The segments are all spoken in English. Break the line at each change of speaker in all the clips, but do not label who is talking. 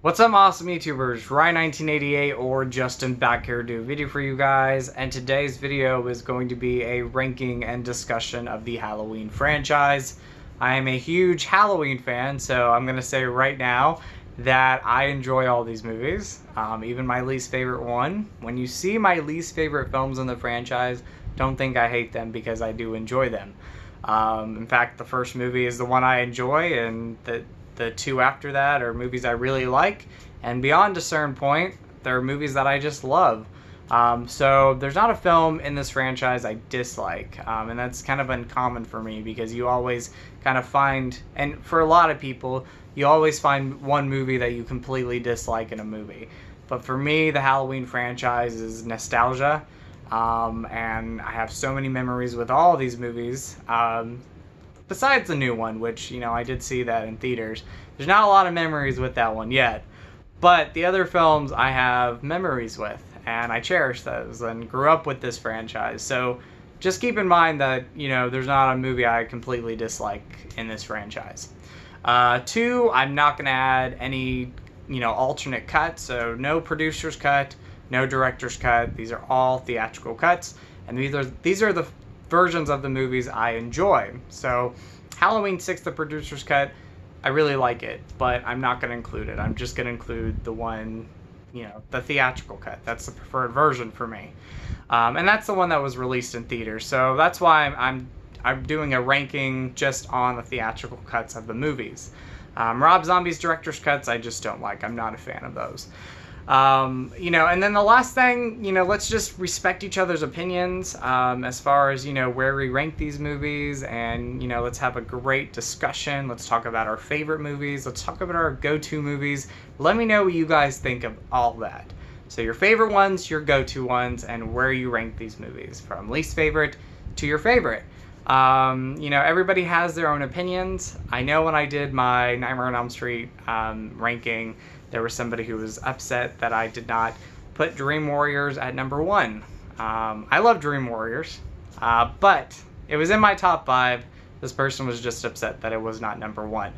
What's up, awesome YouTubers? Ryan1988 or Justin back here to do a video for you guys, and today's video is going to be a ranking and discussion of the Halloween franchise. I am a huge Halloween fan, so I'm going to say right now that I enjoy all these movies, even my least favorite one. When you see my least favorite films in the franchise, don't think I hate them because I do enjoy them. In fact, the first movie is the one I enjoy, and the two after that are movies I really like, and beyond a certain point, there are movies that I just love. So there's not a film in this franchise I dislike, and that's kind of uncommon for me because you always kind of find, and for a lot of people, you always find one movie that you completely dislike in a movie. But for me, the Halloween franchise is nostalgia, and I have so many memories with all of these movies. Besides the new one, which, I did see that in theaters. There's not a lot of memories with that one yet. But the other films I have memories with, and I cherish those and grew up with this franchise. So just keep in mind that, there's not a movie I completely dislike in this franchise. Two, I'm not going to add any, alternate cuts. So no producer's cut, no director's cut. These are all theatrical cuts. And these are the versions of the movies I enjoy. So Halloween 6, the producer's cut, I really like it, but I'm not going to include it. I'm just going to include the one, the theatrical cut. That's the preferred version for me. And that's the one that was released in theaters. So that's why I'm doing a ranking just on the theatrical cuts of the movies. Rob Zombie's director's cuts, I just don't like. I'm not a fan of those. And then the last thing, let's just respect each other's opinions, as far as, where we rank these movies, and, let's have a great discussion. Let's talk about our favorite movies. Let's talk about our go-to movies. Let me know what you guys think of all that. So your favorite ones, your go-to ones, and where you rank these movies from least favorite to your favorite. Everybody has their own opinions. I know when I did my Nightmare on Elm Street, ranking, there was somebody who was upset that I did not put Dream Warriors at number 1. I love Dream Warriors, but it was in my top 5. This person was just upset that it was not number 1.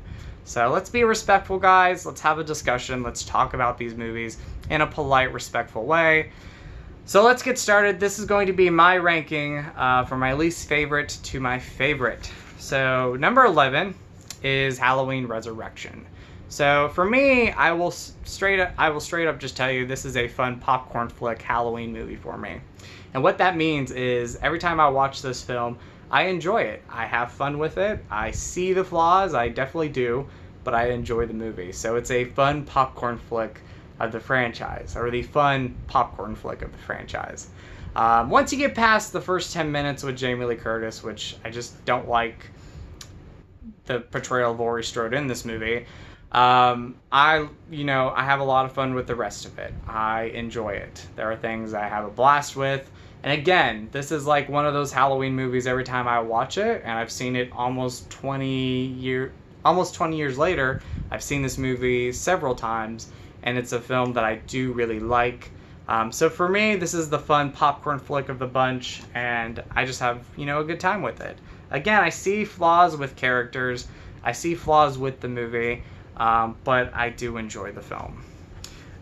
So let's be respectful, guys. Let's have a discussion. Let's talk about these movies in a polite, respectful way. So let's get started. This is going to be my ranking from my least favorite to my favorite. So number 11 is Halloween Resurrection. So for me, I will straight up just tell you this is a fun popcorn flick Halloween movie for me. And what that means is every time I watch this film, I enjoy it. I have fun with it. I see the flaws, I definitely do, but I enjoy the movie. So it's a fun popcorn flick of the franchise, or the fun popcorn flick of the franchise. Once you get past the first 10 minutes with Jamie Lee Curtis, which I just don't like the portrayal of Laurie Strode in this movie, I have a lot of fun with the rest of it. I enjoy it. There are things I have a blast with. And again, this is like one of those Halloween movies every time I watch it, and I've seen it almost 20 years later. I've seen this movie several times, and it's a film that I do really like. So for me, this is the fun popcorn flick of the bunch, and I just have, a good time with it. Again, I see flaws with characters. I see flaws with the movie. But I do enjoy the film.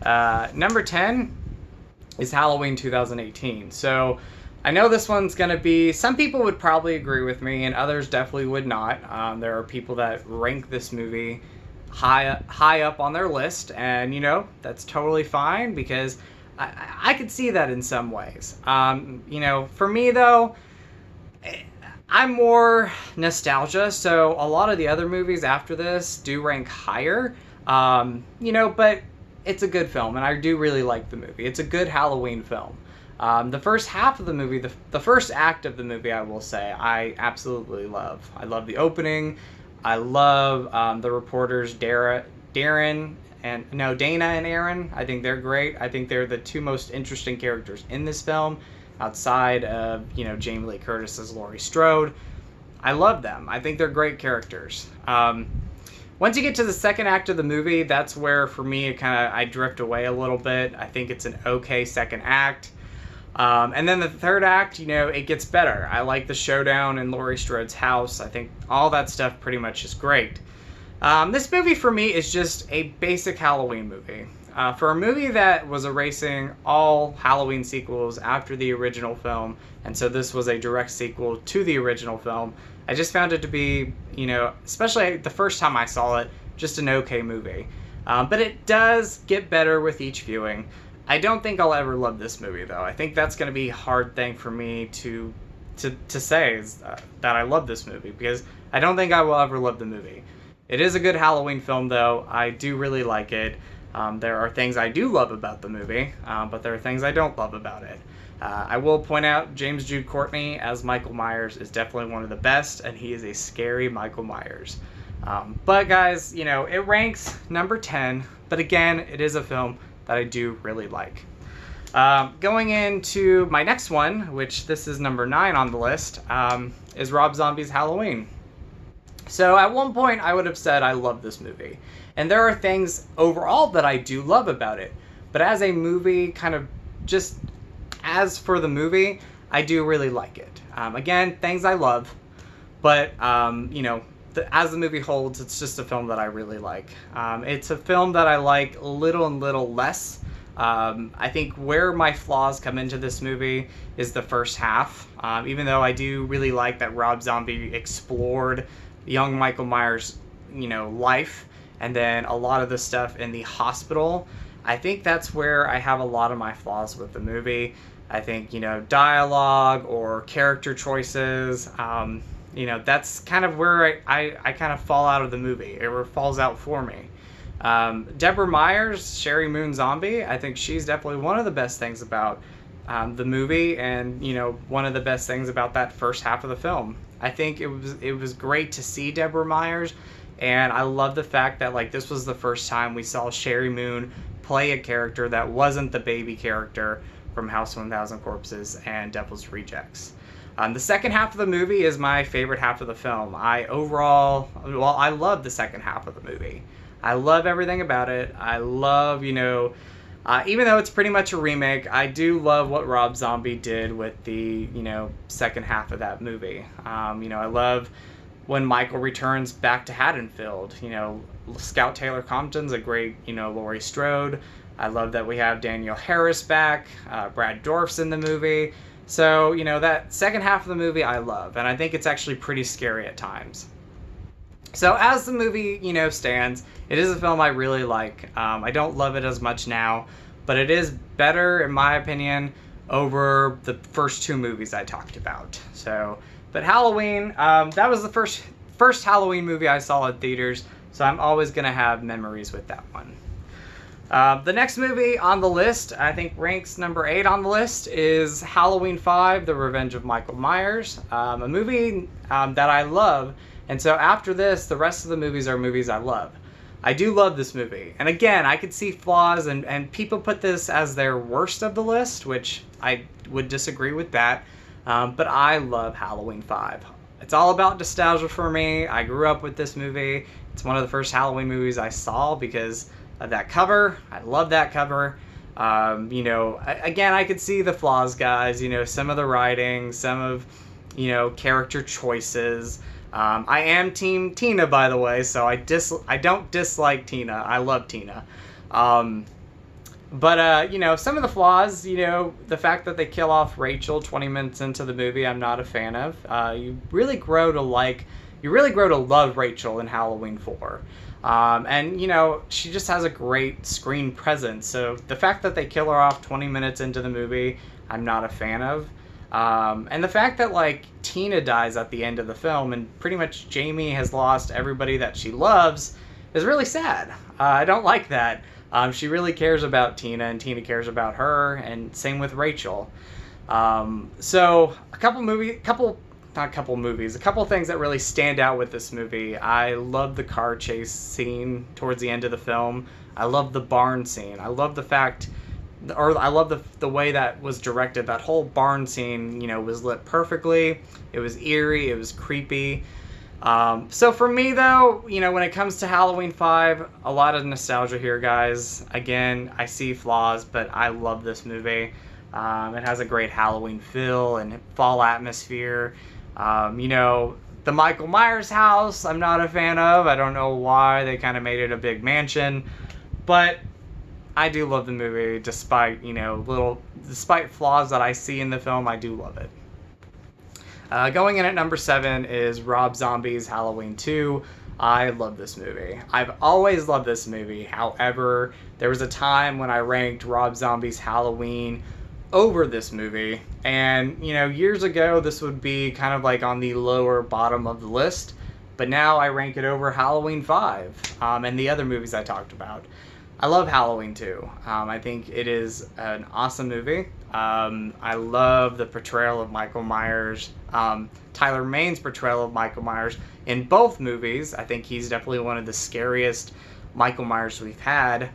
Number 10 is Halloween 2018. So I know this one's going to be, some people would probably agree with me and others definitely would not. There are people that rank this movie high up on their list, and that's totally fine because I could see that in some ways. For me though, I'm more nostalgia, so a lot of the other movies after this do rank higher, but it's a good film, and I do really like the movie. It's a good Halloween film. The first half of the movie, the first act of the movie, I will say, I absolutely love. I love the opening. I love the reporters, Dana and Aaron. I think they're great. I think they're the two most interesting characters in this film, outside of, Jamie Lee Curtis as Laurie Strode. I love them. I think they're great characters. Once you get to the second act of the movie, that's where, for me, I drift away a little bit. I think it's an okay second act. And then the third act, it gets better. I like the showdown in Laurie Strode's house. I think all that stuff pretty much is great. This movie for me is just a basic Halloween movie. For a movie that was erasing all Halloween sequels after the original film, and so this was a direct sequel to the original film, I just found it to be, especially the first time I saw it, just an okay movie. But it does get better with each viewing. I don't think I'll ever love this movie, though. I think that's going to be a hard thing for me to say is that I love this movie, because I don't think I will ever love the movie. It is a good Halloween film, though. I do really like it. There are things I do love about the movie, but there are things I don't love about it. I will point out James Jude Courtney as Michael Myers is definitely one of the best, and he is a scary Michael Myers. But guys, it ranks number 10, but again, it is a film that I do really like. Going into my next one, which this is number 9 on the list, is Rob Zombie's Halloween. So at one point I would have said I love this movie. And there are things overall that I do love about it. But as a movie, kind of just as for the movie, I do really like it. Again, things I love. But, as the movie holds, it's just a film that I really like. It's a film that I like little and little less. I think where my flaws come into this movie is the first half. Even though I do really like that Rob Zombie explored young Michael Myers, life, and then a lot of the stuff in the hospital, I think that's where I have a lot of my flaws with the movie. I think, dialogue or character choices, that's kind of where I kind of fall out of the movie, or falls out for me. Deborah Myers, Sherry Moon Zombie, I think she's definitely one of the best things about the movie, and one of the best things about that first half of the film. I think it was great to see Deborah Myers, and I love the fact that this was the first time we saw Sherry Moon play a character that wasn't the baby character from House of 1000 Corpses and Devil's Rejects. The second half of the movie is my favorite half of the film. I love the second half of the movie. I love everything about it. I love, even though it's pretty much a remake, I do love what Rob Zombie did with the, second half of that movie. I love when Michael returns back to Haddonfield. Scout Taylor Compton's a great, Laurie Strode. I love that we have Danielle Harris back. Brad Dourif's in the movie. So, that second half of the movie I love, and I think it's actually pretty scary at times. So as the movie, stands, it is a film I really like. I don't love it as much now, but it is better, in my opinion, over the first 2 movies I talked about. But Halloween, that was the first Halloween movie I saw in theaters, so I'm always going to have memories with that one. The next movie on the list, I think ranks number 8 on the list, is Halloween 5, The Revenge of Michael Myers, a movie that I love. And so after this, the rest of the movies are movies I love. I do love this movie. And again, I could see flaws, and people put this as their worst of the list, which I would disagree with that. But I love Halloween 5. It's all about nostalgia for me. I grew up with this movie. It's one of the first Halloween movies I saw because of that cover. I love that cover. Again, I could see the flaws, guys. Some of the writing, some of, character choices. I am Team Tina, by the way, so I don't dislike Tina. I love Tina. But some of the flaws, the fact that they kill off Rachel 20 minutes into the movie, I'm not a fan of. You really grow to love Rachel in Halloween 4. And, she just has a great screen presence. So the fact that they kill her off 20 minutes into the movie, I'm not a fan of. And the fact that, Tina dies at the end of the film and pretty much Jamie has lost everybody that she loves is really sad. I don't like that. She really cares about Tina, and Tina cares about her, and same with Rachel. So a couple things that really stand out with this movie. I love the car chase scene towards the end of the film. I love the barn scene. I love the way that was directed. That whole barn scene, was lit perfectly. It was eerie. It was creepy. So for me, though, when it comes to Halloween 5, a lot of nostalgia here, guys. Again, I see flaws, but I love this movie. It has a great Halloween feel and fall atmosphere. The Michael Myers house, I'm not a fan of. I don't know why they kind of made it a big mansion, but I do love the movie, despite, despite flaws that I see in the film. I do love it. Going in at number 7 is Rob Zombie's Halloween 2. I love this movie. I've always loved this movie. However, there was a time when I ranked Rob Zombie's Halloween over this movie, and years ago this would be kind of like on the lower bottom of the list, but now I rank it over Halloween 5 and the other movies I talked about. I love Halloween 2. I think it is an awesome movie. I love the portrayal of Michael Myers, Tyler Mane's portrayal of Michael Myers in both movies. I think he's definitely one of the scariest Michael Myers we've had.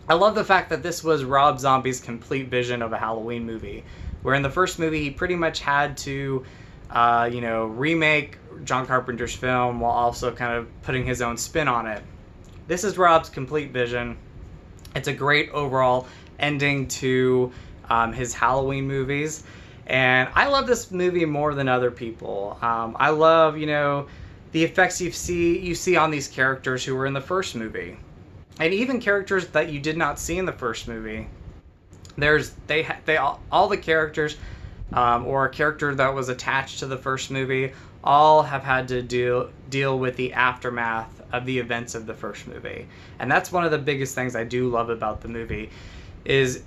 I love the fact that this was Rob Zombie's complete vision of a Halloween movie, where in the first movie he pretty much had to, remake John Carpenter's film while also kind of putting his own spin on it. This is Rob's complete vision. It's a great overall ending to his Halloween movies, and I love this movie more than other people. I love, the effects you see on these characters who were in the first movie. And even characters that you did not see in the first movie. All the characters, or a character that was attached to the first movie, all have had to deal with the aftermath of the events of the first movie. And that's one of the biggest things I do love about the movie, is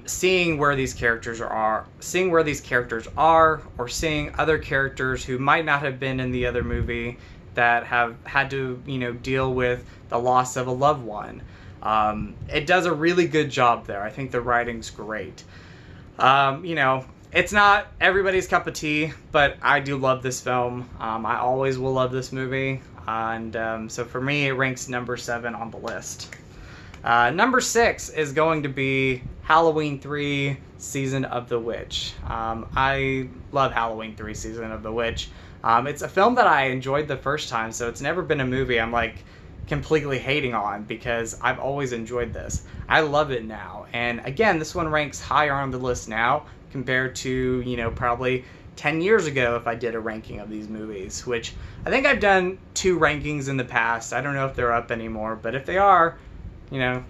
seeing where these characters are, or seeing other characters who might not have been in the other movie that have had to, deal with the loss of a loved one. It does a really good job there. I think the writing's great. It's not everybody's cup of tea, but I do love this film. I always will love this movie. And so for me, it ranks number 7 on the list. Number 6 is going to be Halloween 3 Season of the Witch. I love Halloween 3 Season of the Witch. It's a film that I enjoyed the first time, so it's never been a movie I'm completely hating on, because I've always enjoyed this. I love it now. And again, this one ranks higher on the list now compared to, probably 10 years ago if I did a ranking of these movies, which I think I've done 2 rankings in the past. I don't know if they're up anymore, but if they are, I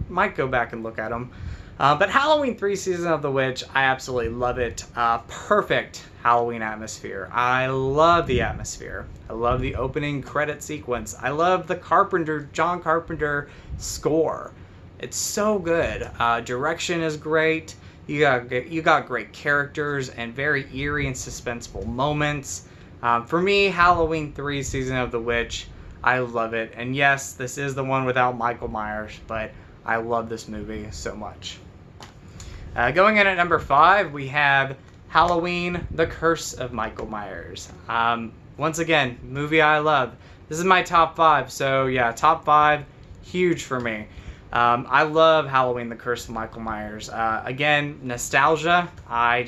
might go back and look at them. But Halloween 3 Season of the Witch, I absolutely love it. Perfect Halloween atmosphere. I love the atmosphere. I love the opening credit sequence. I love the John Carpenter score. It's so good. Direction is great. You got great characters and very eerie and suspenseful moments. For me, Halloween 3 Season of the Witch, I love it. And yes, this is the one without Michael Myers, but I love this movie so much. Going in at number 5, we have Halloween, The Curse of Michael Myers. Once again, movie I love. This is my top 5, so yeah, top 5, huge for me. I love Halloween, The Curse of Michael Myers. Again, nostalgia. I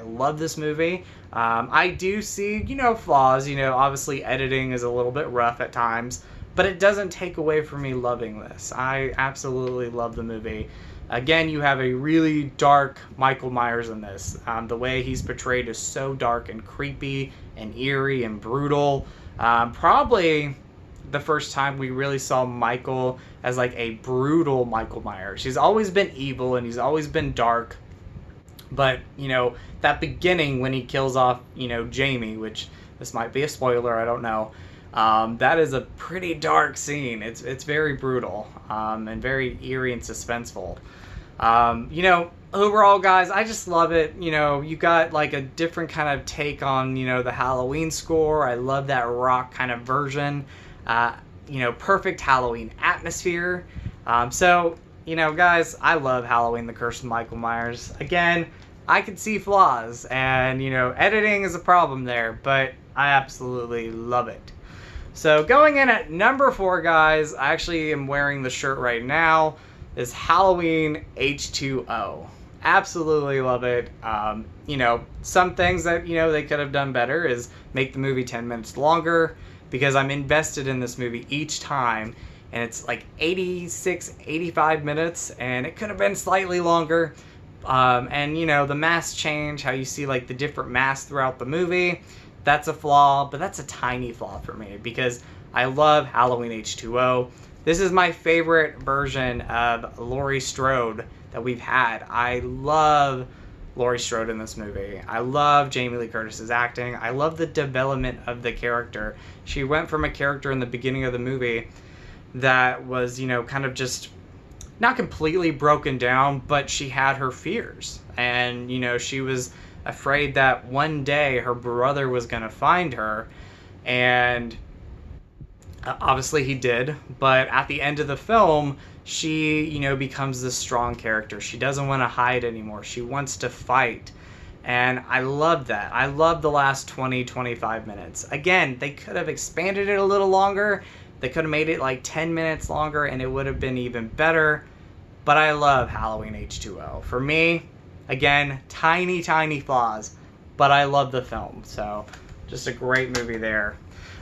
love this movie. I do see, flaws. Obviously editing is a little bit rough at times, but it doesn't take away from me loving this. I absolutely love the movie. Again, you have a really dark Michael Myers in this. The way he's portrayed is so dark and creepy and eerie and brutal. Probably the first time we really saw Michael as a brutal Michael Myers. He's always been evil and he's always been dark. But, that beginning when he kills off, Jamie, which this might be a spoiler, I don't know. That is a pretty dark scene. It's very brutal and very eerie and suspenseful. Overall, guys, I just love it. You got a different kind of take on, the Halloween score. I love that rock kind of version. Perfect Halloween atmosphere. So, guys, I love Halloween, The Curse of Michael Myers. Again, I could see flaws and, editing is a problem there, but I absolutely love it. So going in at number 4, guys, I actually am wearing the shirt right now, is Halloween H2O. Absolutely love it. Some things that, they could have done better is make the movie 10 minutes longer, because I'm invested in this movie each time, and it's 86, 85 minutes, and it could have been slightly longer. And, the mask change, how you see, the different masks throughout the movie, That's a flaw, but that's a tiny flaw for me because I love Halloween H2O. This is my favorite version of Laurie Strode that we've had. I love Laurie Strode in this movie. I love Jamie Lee Curtis's acting. I love the development of the character. She went from a character in the beginning of the movie that was, you know, kind of just not completely broken down, but she had her fears. And, you know, she was afraid that one day her brother was going to find her. And obviously he did. But at the end of the film, she, you know, becomes this strong character. She doesn't want to hide anymore. She wants to fight. And I love that. I love the last 20-25 minutes. Again, they could have expanded it a little longer. They could have made it like 10 minutes longer and it would have been even better. But I love Halloween H2O. For me, again, tiny flaws. But I love the film. So, just a great movie there.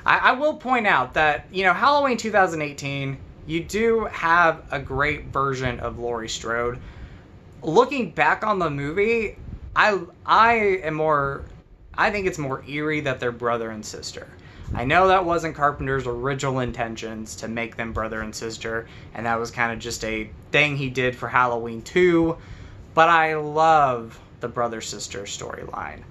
I will point out that, you know, Halloween 2018... you do have a great version of Laurie Strode. Looking back on the movie, I think it's more eerie that they're brother and sister. I know that wasn't Carpenter's original intentions to make them brother and sister, and that was kind of just a thing he did for Halloween 2, but I love the brother-sister storyline.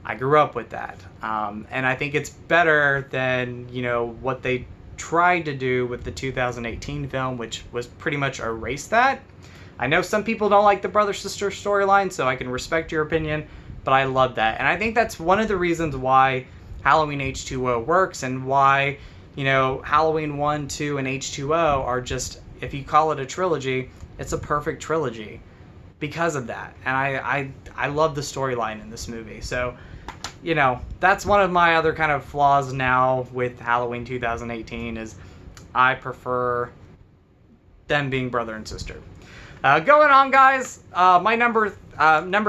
I grew up with that, and I think it's better than, you know, what they tried to do with the 2018 film, which was pretty much erase that. I know some people don't like the brother-sister storyline, so I can respect your opinion, but I love that. And I think that's one of the reasons why Halloween H2O works and why, you know, Halloween 1, 2, and H2O are just, if you call it a trilogy, it's a perfect trilogy because of that. And I love the storyline in this movie. So, you know, that's one of my other kind of flaws now with Halloween 2018 is I prefer them being brother and sister. Going on, guys, my number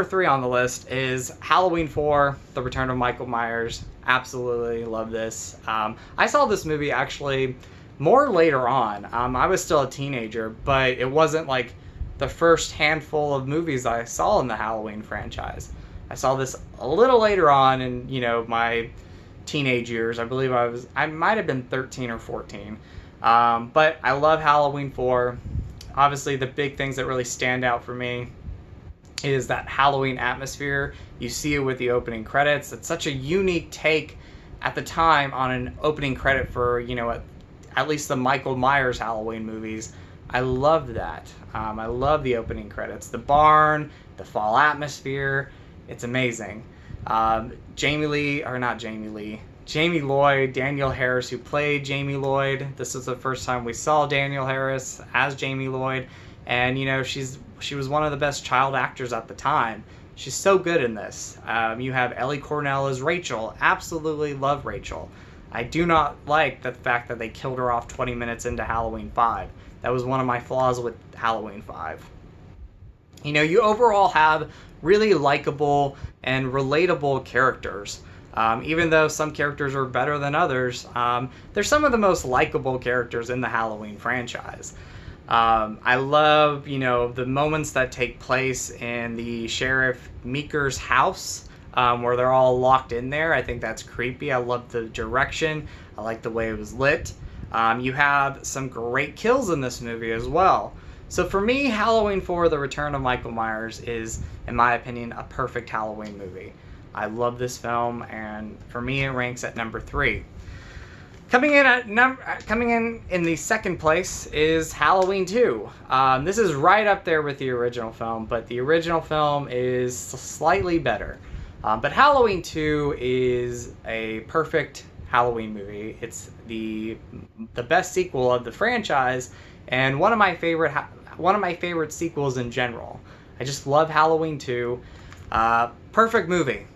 3 on the list is Halloween 4, The Return of Michael Myers. Absolutely love this. I saw this movie actually more later on. I was still a teenager, but it wasn't like the first handful of movies I saw in the Halloween franchise. I saw this a little later on in, you know, my teenage years. I believe I might have been 13 or 14. But I love Halloween 4. Obviously, the big things that really stand out for me is that Halloween atmosphere. You see it with the opening credits. It's such a unique take at the time on an opening credit for, you know, at least the Michael Myers Halloween movies. I love that. I love the opening credits. The barn, the fall atmosphere. It's amazing. Jamie Lloyd, Danielle Harris, who played Jamie Lloyd. This is the first time we saw Danielle Harris as Jamie Lloyd. And, you know, she was one of the best child actors at the time. She's so good in this. You have Ellie Cornell as Rachel. Absolutely love Rachel. I do not like the fact that they killed her off 20 minutes into Halloween 5. That was one of my flaws with Halloween 5. You know, you overall have really likable and relatable characters. Even though some characters are better than others, they're some of the most likable characters in the Halloween franchise. I love, you know, the moments that take place in the Sheriff Meeker's house, where they're all locked in there. I think that's creepy. I love the direction. I like the way it was lit. You have some great kills in this movie as well. So for me, Halloween 4, The Return of Michael Myers is, in my opinion, a perfect Halloween movie. I love this film, and for me, it ranks at number 3. Coming in the second place is Halloween 2. This is right up there with the original film, but the original film is slightly better. But Halloween 2 is a perfect Halloween movie. It's the best sequel of the franchise, and one of my favorite sequels in general. I just love Halloween 2. Perfect movie.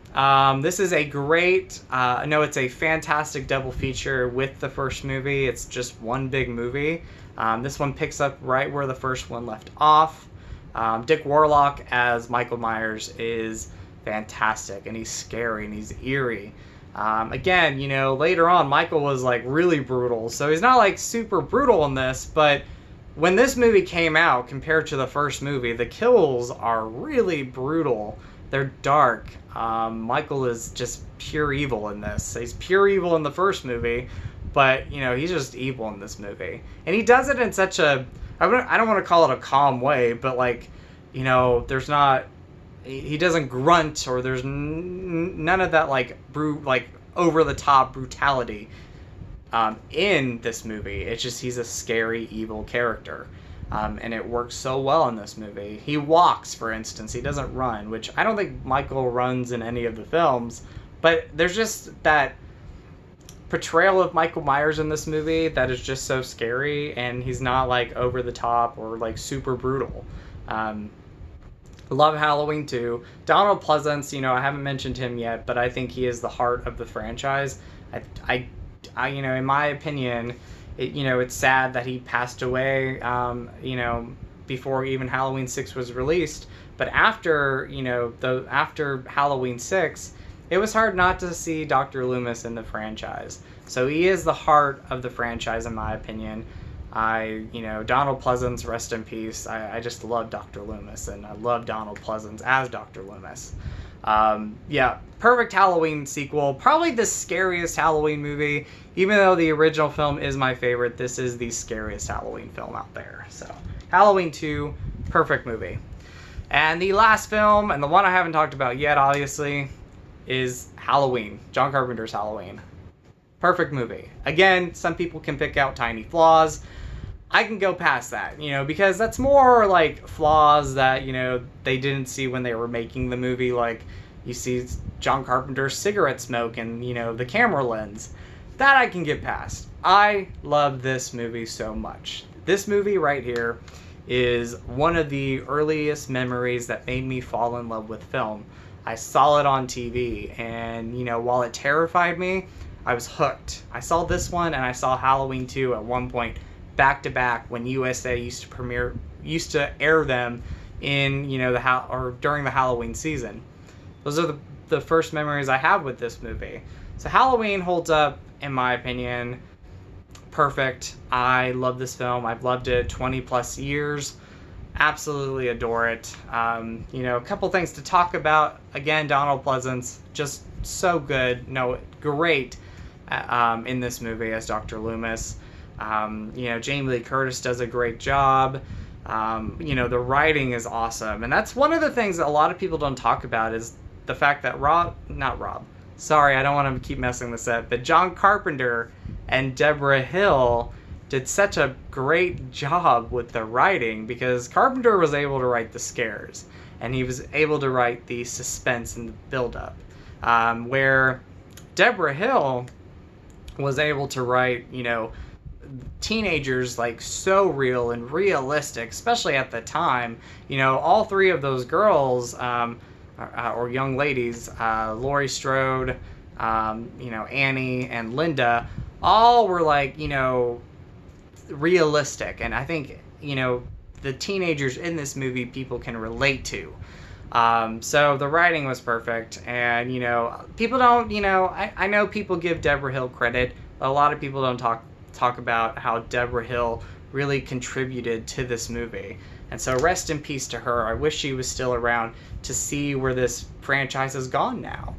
This is a great, it's a fantastic double feature with the first movie. It's just one big movie. This one picks up right where the first one left off. Dick Warlock as Michael Myers is fantastic, and he's scary, and he's eerie. Again, you know, later on, Michael was, like, really brutal, so he's not, like, super brutal in this, but when this movie came out, compared to the first movie, the kills are really brutal. They're dark. Michael is just pure evil in this. He's pure evil in the first movie, but you know, he's just evil in this movie, and he does it in such a, I don't want to call it a calm way, but like, you know, there's not, he doesn't grunt, or there's none of that like over the top brutality in this movie. It's just, he's a scary evil character. And it works so well in this movie. He walks, for instance. He doesn't run, which I don't think Michael runs in any of the films. But there's just that portrayal of Michael Myers in this movie that is just so scary, and he's not like over the top or like super brutal. Love Halloween 2. Donald Pleasence, you know, I haven't mentioned him yet, but I think he is the heart of the franchise. I you know, in my opinion, you know, it's sad that he passed away, you know, before even Halloween 6 was released. But after, you know, after Halloween 6, it was hard not to see Dr. Loomis in the franchise. So he is the heart of the franchise, in my opinion. You know, Donald Pleasence, rest in peace. I just love Dr. Loomis, and I love Donald Pleasence as Dr. Loomis. Yeah, perfect Halloween sequel. Probably the scariest Halloween movie. Even though the original film is my favorite, this is the scariest Halloween film out there. So, Halloween 2, perfect movie. And the last film, and the one I haven't talked about yet, obviously, is Halloween. John Carpenter's Halloween. Perfect movie. Again, some people can pick out tiny flaws. I can go past that, you know, because that's more like flaws that, you know, they didn't see when they were making the movie. Like, you see John Carpenter's cigarette smoke and, you know, the camera lens. That I can get past. I love this movie so much. This movie right here is one of the earliest memories that made me fall in love with film. I saw it on TV, and, you know, while it terrified me, I was hooked. I saw this one, and I saw Halloween 2 at one point, back to back, when USA used to air them in, you know, or during the Halloween season. Those are the first memories I have with this movie. So Halloween holds up, in my opinion, perfect. I love this film. I've loved it 20 plus years. Absolutely adore it. You know, a couple things to talk about. Again, Donald Pleasence, just so good. No, great in this movie as Dr. Loomis. You know, Jamie Lee Curtis does a great job. You know, the writing is awesome. And that's one of the things that a lot of people don't talk about, is the fact that sorry, I don't want to keep messing this up, but John Carpenter and Deborah Hill did such a great job with the writing, because Carpenter was able to write the scares, and he was able to write the suspense and the build-up, where Deborah Hill was able to write, you know, teenagers like so real and realistic, especially at the time. You know, all three of those girls, or young ladies, Laurie Strode, you know, Annie and Linda, all were like, you know, realistic. And I think, you know, the teenagers in this movie people can relate to. So the writing was perfect. And, you know, people don't, you know, I know people give Deborah Hill credit, but a lot of people don't talk about how Deborah Hill really contributed to this movie. And so rest in peace to her. I wish she was still around to see where this franchise has gone now.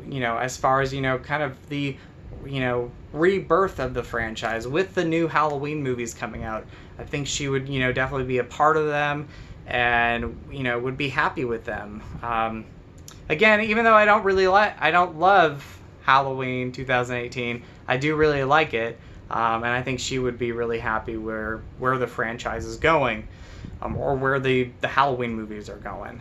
You know, as far as, you know, kind of the, you know, rebirth of the franchise with the new Halloween movies coming out. I think she would, you know, definitely be a part of them, and, you know, would be happy with them. Again, even though I don't love Halloween 2018, I do really like it. And I think she would be really happy where the franchise is going, or where the Halloween movies are going.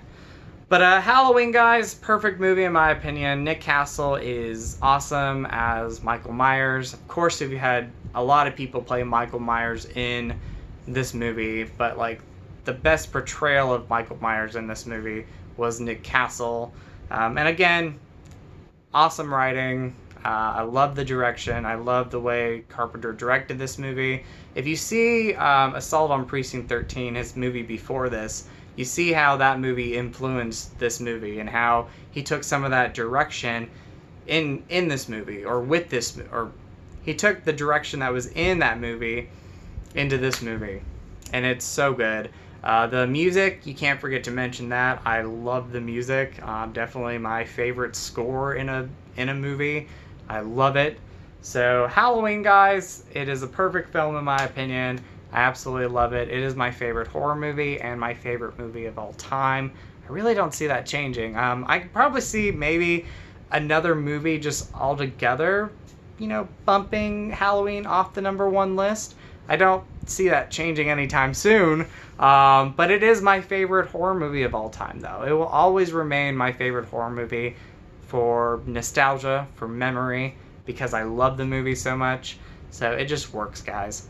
But Halloween, guys, perfect movie in my opinion. Nick Castle is awesome as Michael Myers. Of course, if you had a lot of people play Michael Myers in this movie, but like the best portrayal of Michael Myers in this movie was Nick Castle. And again, awesome writing. I love the direction. I love the way Carpenter directed this movie. If you see Assault on Precinct 13, his movie before this, you see how that movie influenced this movie, and how he took some of that direction in this movie, or with this, or he took the direction that was in that movie into this movie, and it's so good. The music, you can't forget to mention that. I love the music. Definitely my favorite score in a movie. I love it. So Halloween, guys, it is a perfect film in my opinion. I absolutely love it. It is my favorite horror movie and my favorite movie of all time. I really don't see that changing. I could probably see maybe another movie just altogether, bumping Halloween off the #1 list. I don't see that changing anytime soon, but it is my favorite horror movie of all time, though. It will always remain my favorite horror movie for nostalgia, for memory, because I love the movie so much. So it just works, guys.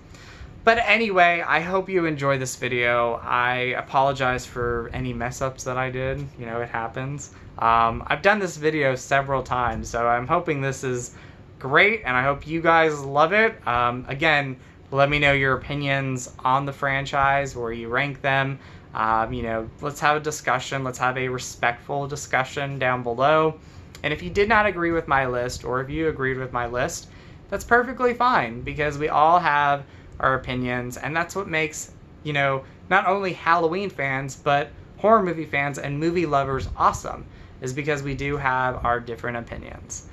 But anyway, I hope you enjoy this video. I apologize for any mess-ups that I did. It happens. I've done this video several times, so I'm hoping this is great, and I hope you guys love it. Again, let me know your opinions on the franchise, where you rank them. Let's have a discussion. Let's have a respectful discussion down below. And if you did not agree with my list, or if you agreed with my list, that's perfectly fine, because we all have our opinions, and that's what makes, not only Halloween fans, but horror movie fans and movie lovers awesome, is because we do have our different opinions.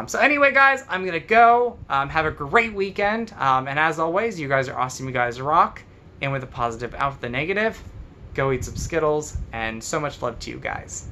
So anyway, guys, I'm going to go. Have a great weekend. And as always, you guys are awesome. You guys rock. And with a positive out the negative, go eat some Skittles. And so much love to you guys.